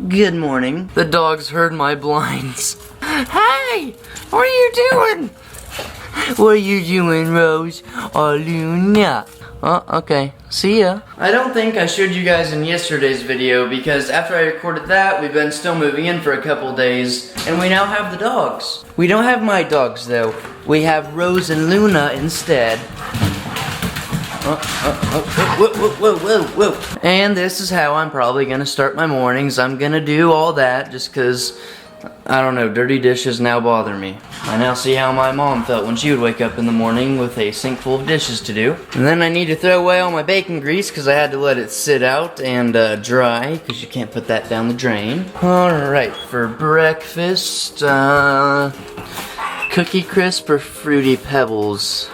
Good morning. The dogs heard my blinds. Hey! What are you doing? What are you doing, Rose? Oh, Luna. Oh, okay. See ya. I don't think I showed you guys in yesterday's video because after I recorded that, we've been still moving in for a couple days, and we now have the dogs. We don't have my dogs, though. We have Rose and Luna instead. Whoa. And this is how I'm probably gonna start my mornings. I'm gonna do all that just cause, I don't know, dirty dishes now bother me. I now see how my mom felt when she would wake up in the morning with a sink full of dishes to do. And then I need to throw away all my bacon grease cause I had to let it sit out and dry cause you can't put that down the drain. Alright, for breakfast, Cookie Crisp or Fruity Pebbles?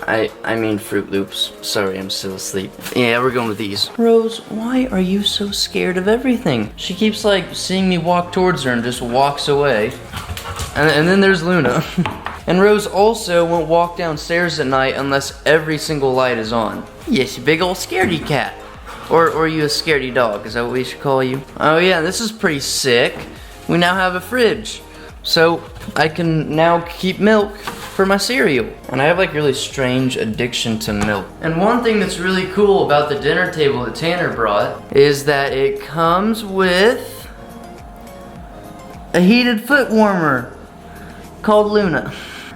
I mean Fruit Loops. Sorry, I'm still asleep. Yeah, we're going with these. Rose, why are you so scared of everything? She keeps like seeing me walk towards her and just walks away. And then there's Luna. And Rose also won't walk downstairs at night unless every single light is on. Yes, you big old scaredy cat. Or are you a scaredy dog? Is that what we should call you? Oh yeah, this is pretty sick. We now have a fridge. So I can now keep milk for my cereal. And I have like really strange addiction to milk. And one thing that's really cool about the dinner table that Tanner brought is that it comes with a heated foot warmer called Luna.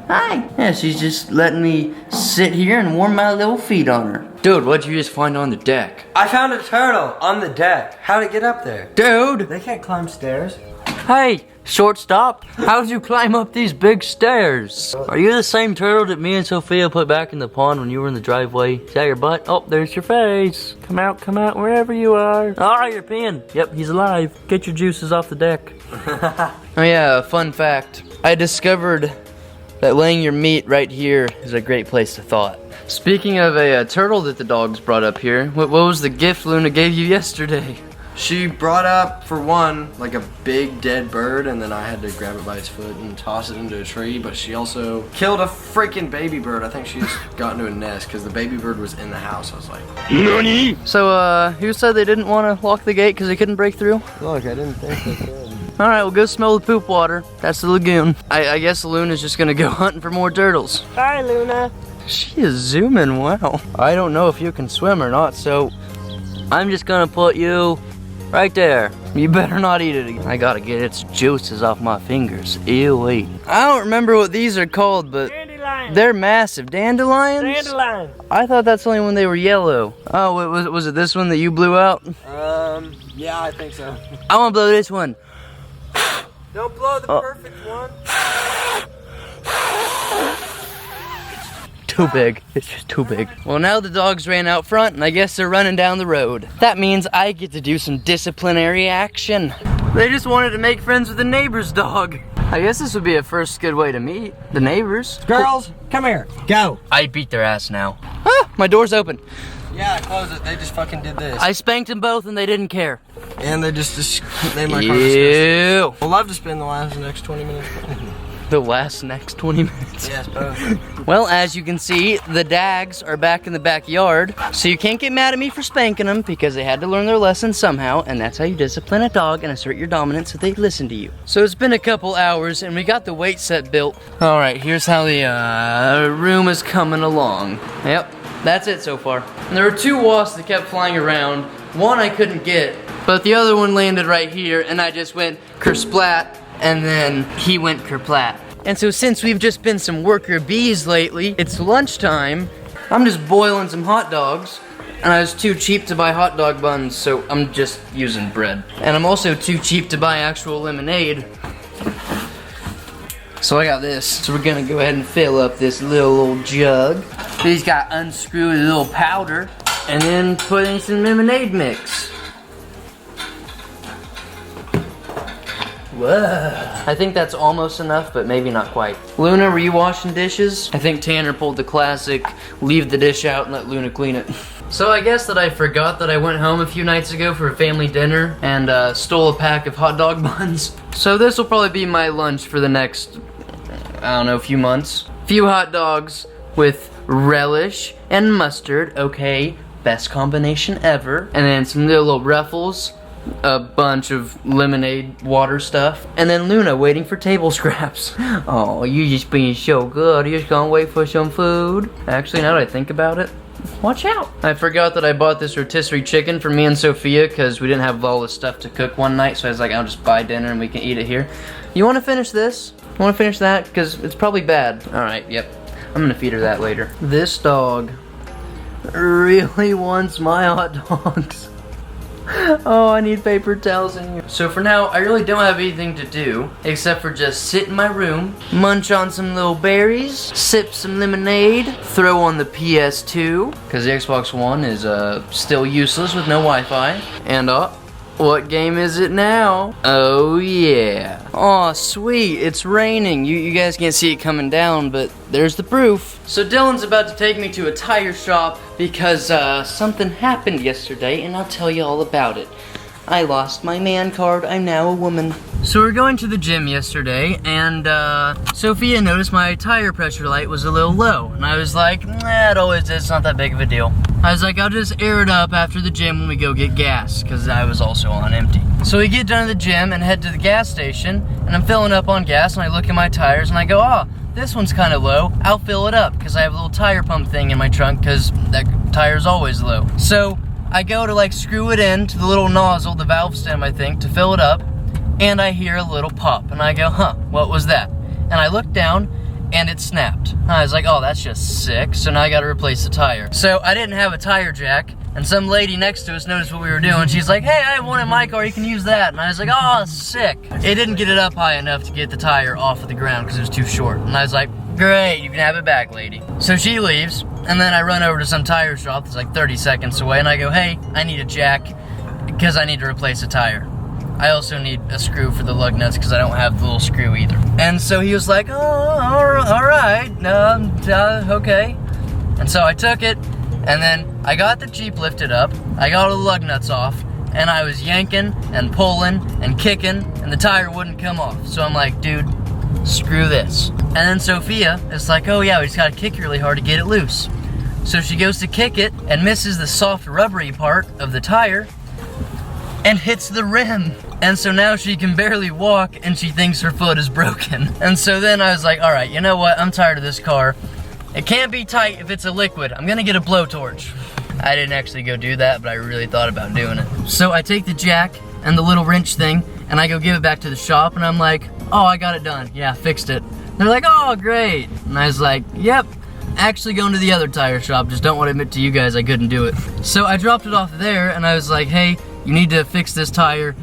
Hi. Yeah, she's just letting me sit here and warm my little feet on her. Dude, what'd you just find on the deck? I found a turtle on the deck. How'd it get up there? Dude! They can't climb stairs. Hey, shortstop, how'd you climb up these big stairs? Are you the same turtle that me and Sophia put back in the pond when you were in the driveway? Is that your butt? Oh, there's your face. Come out, wherever you are. Oh, you're peeing. Yep, he's alive. Get your juices off the deck. Oh yeah, fun fact. I discovered that laying your meat right here is a great place to thaw it. Speaking of a turtle that the dogs brought up here, what was the gift Luna gave you yesterday? She brought up, for one, like a big dead bird, and then I had to grab it by its foot and toss it into a tree, but she also killed a freaking baby bird. I think she's got into a nest because the baby bird was in the house. I was like, NANI? So, who said they didn't want to lock the gate because they couldn't break through? look, I didn't think they could. Alright, well go smell the poop water. That's the lagoon. I guess Luna's just gonna go hunting for more turtles. Bye, Luna. She is zooming well. I don't know if you can swim or not, so I'm just gonna put you right there. You better not eat it again. I gotta get its juices off my fingers. Ew, wait. I don't remember what these are called, but they're massive. Dandelions? Dandelion. I thought that's only when they were yellow. Oh, was it this one that you blew out? Yeah, I think so. I wanna blow this one. Don't blow the perfect one. Too big. It's just too big. Well, now the dogs ran out front, and I guess they're running down the road. That means I get to do some disciplinary action. They just wanted to make friends with the neighbor's dog. I guess this would be a first good way to meet the neighbors. Girls, come here. Go. I beat their ass now. Ah, my door's open. Yeah, close it. They just fucking did this. I spanked them both, and they didn't care. And they just made my car disgusting. Ew. I'd love to spend the next 20 minutes. The next 20 minutes. Yes, both. Well, as you can see, the Dags are back in the backyard. So you can't get mad at me for spanking them because they had to learn their lesson somehow, and that's how you discipline a dog and assert your dominance so they listen to you. So it's been a couple hours and we got the weight set built. All right, here's how the room is coming along. Yep, that's it so far. And there were two wasps that kept flying around. One I couldn't get, but the other one landed right here and I just went kersplat. And then he went kerplat. And so since we've just been some worker bees lately, it's lunchtime. I'm just boiling some hot dogs. And I was too cheap to buy hot dog buns, so I'm just using bread. And I'm also too cheap to buy actual lemonade. So I got this. So we're gonna go ahead and fill up this little old jug. He's got unscrew a little powder. And then put in some lemonade mix. Whoa. I think that's almost enough, but maybe not quite. Luna, were you washing dishes? I think Tanner pulled the classic, leave the dish out and let Luna clean it. So I guess that I forgot that I went home a few nights ago for a family dinner and stole a pack of hot dog buns. So this will probably be my lunch for the next, I don't know, few months. Few hot dogs with relish and mustard, okay, best combination ever. And then some little ruffles a bunch of lemonade water stuff, and then Luna waiting for table scraps. Oh, you just being so good. You just gonna wait for some food? Actually, now that I think about it, watch out. I forgot that I bought this rotisserie chicken for me and Sophia because we didn't have all this stuff to cook one night, so I was like, I'll just buy dinner and we can eat it here. You wanna finish this? You wanna finish that? Because it's probably bad. Alright, yep. I'm gonna feed her that later. This dog really wants my hot dogs. Oh, I need paper towels in here. So for now, I really don't have anything to do except for just sit in my room, munch on some little berries, sip some lemonade, throw on the PS2, because the Xbox One is still useless with no Wi-Fi. And what game is it now? Oh yeah. Aw, sweet, it's raining. You guys can't see it coming down, but there's the proof. So Dylan's about to take me to a tire shop because something happened yesterday, and I'll tell you all about it. I lost my man card, I'm now a woman. So we're going to the gym yesterday, and Sophia noticed my tire pressure light was a little low. And I was like, nah, it always is, it's not that big of a deal. I was like, I'll just air it up after the gym when we go get gas, because I was also on empty. So we get done at the gym and head to the gas station, and I'm filling up on gas, and I look at my tires, and I go, oh, this one's kind of low, I'll fill it up, because I have a little tire pump thing in my trunk, because that tire's always low. So I go to like screw it in to the little nozzle, the valve stem I think, to fill it up, and I hear a little pop, and I go, huh, what was that? And I look down, and it snapped. And I was like, oh, that's just sick, so now I gotta replace the tire. So I didn't have a tire jack, and some lady next to us noticed what we were doing. She's like, hey, I have one in my car, you can use that. And I was like, oh, sick. It didn't get it up high enough to get the tire off of the ground because it was too short. And I was like, great, you can have it back, lady. So she leaves, and then I run over to some tire shop that's like 30 seconds away, and I go, hey, I need a jack because I need to replace a tire. I also need a screw for the lug nuts because I don't have the little screw either. And so he was like, oh, all right, okay. And so I took it, and then I got the Jeep lifted up, I got all the lug nuts off, and I was yanking and pulling and kicking, and the tire wouldn't come off. So I'm like, dude, screw this. And then Sophia is like, oh yeah, we just gotta kick really hard to get it loose. So she goes to kick it and misses the soft rubbery part of the tire and hits the rim. And so now she can barely walk and she thinks her foot is broken. And so then I was like, all right, you know what? I'm tired of this car. It can't be tight if it's a liquid. I'm gonna get a blowtorch. I didn't actually go do that, but I really thought about doing it. So I take the jack and the little wrench thing and I go give it back to the shop and I'm like, oh, I got it done. Yeah, fixed it. They're like, oh, great. And I was like, yep. Actually going to the other tire shop, just don't want to admit to you guys I couldn't do it. So I dropped it off there and I was like, hey, you need to fix this tire.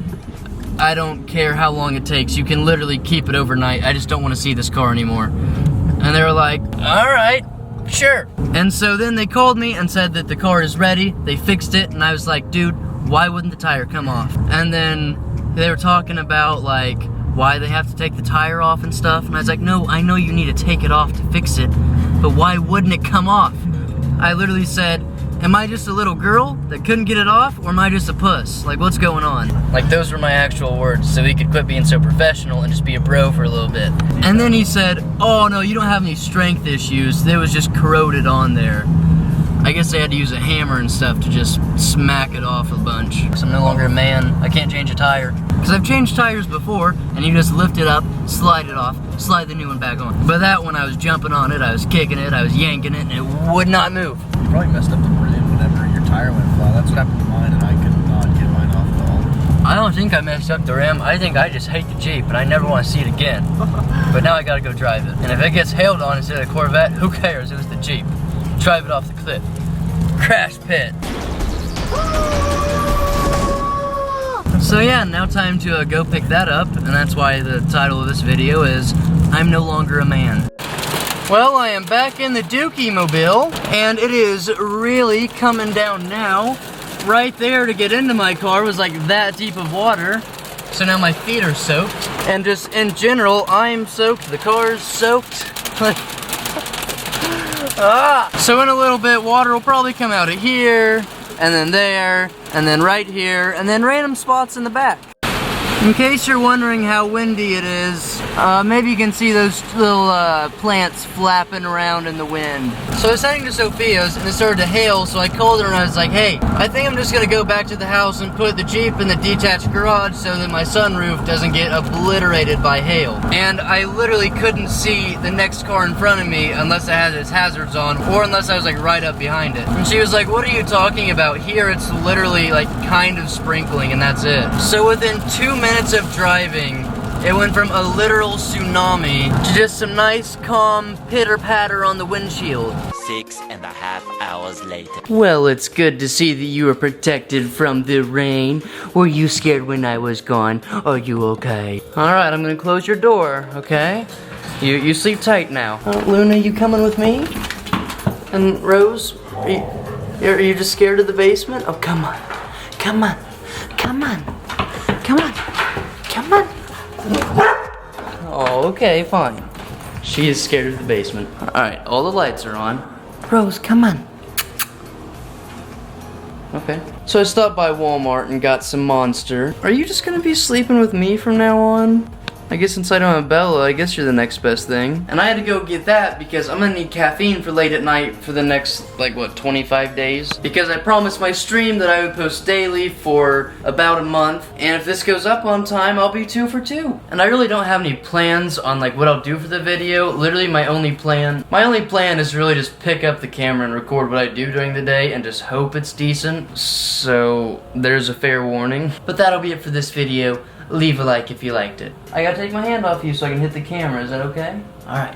I don't care how long it takes. You can literally keep it overnight. I just don't want to see this car anymore. And they were like, all right, sure. And so then they called me and said that the car is ready. They fixed it and I was like, dude, why wouldn't the tire come off? And then they were talking about like why they have to take the tire off and stuff. And I was like, no, I know you need to take it off to fix it, but why wouldn't it come off? I literally said, am I just a little girl that couldn't get it off, or am I just a puss? Like, what's going on? Like, those were my actual words, so he could quit being so professional and just be a bro for a little bit. And then he said, oh no, you don't have any strength issues. It was just corroded on there. I guess they had to use a hammer and stuff to just smack it off a bunch. So I'm no longer a man. I can't change a tire. Because I've changed tires before, and you just lift it up, slide it off, slide the new one back on. But that one, I was jumping on it, I was kicking it, I was yanking it, and it would not move. You probably messed up the rim whenever your tire went flat. That's what happened to mine, and I could not get mine off at all. I don't think I messed up the rim. I think I just hate the Jeep, and I never want to see it again. But now I gotta go drive it. And if it gets hailed on instead of a Corvette, who cares? It was the Jeep. Drive it off the cliff. Crash pit. So yeah, now time to go pick that up, and that's why the title of this video is I'm No Longer a Man. Well, I am back in the Dookie mobile, and it is really coming down now. Right there to get into my car was like that deep of water, so now my feet are soaked. And just in general, I'm soaked, the car's soaked. So in a little bit, water will probably come out of here, and then there, and then right here, and then random spots in the back. In case you're wondering how windy it is, maybe you can see those little plants flapping around in the wind. So I was heading to Sophia's and it started to hail, so I called her and I was like, hey, I think I'm just gonna go back to the house and put the Jeep in the detached garage so that my sunroof doesn't get obliterated by hail. And I literally couldn't see the next car in front of me unless I had its hazards on or unless I was like right up behind it. And she was like, what are you talking about? Here it's literally like kind of sprinkling and that's it. So within 2 minutes of driving, it went from a literal tsunami to just some nice calm pitter patter on the windshield. 6.5 hours later. Well, it's good to see that you were protected from the rain. Were you scared when I was gone? Are you okay? Alright, I'm gonna close your door, okay? You sleep tight now. Luna, you coming with me? And Rose, are you just scared of the basement? Oh, come on. Come on. Come on. Come on. Come on. Oh, okay, fine. She is scared of the basement. Alright, all the lights are on. Rose, come on. Okay. So I stopped by Walmart and got some Monster. Are you just gonna be sleeping with me from now on? I guess since I don't have Bella, I guess you're the next best thing. And I had to go get that because I'm gonna need caffeine for late at night for the next, like, what, 25 days? Because I promised my stream that I would post daily for about a month. And if this goes up on time, I'll be 2 for 2. And I really don't have any plans on, like, what I'll do for the video. Literally, my only plan is to really just pick up the camera and record what I do during the day and just hope it's decent. So, there's a fair warning. But that'll be it for this video. Leave a like if you liked it. I gotta take my hand off you so I can hit the camera, is that okay? Alright.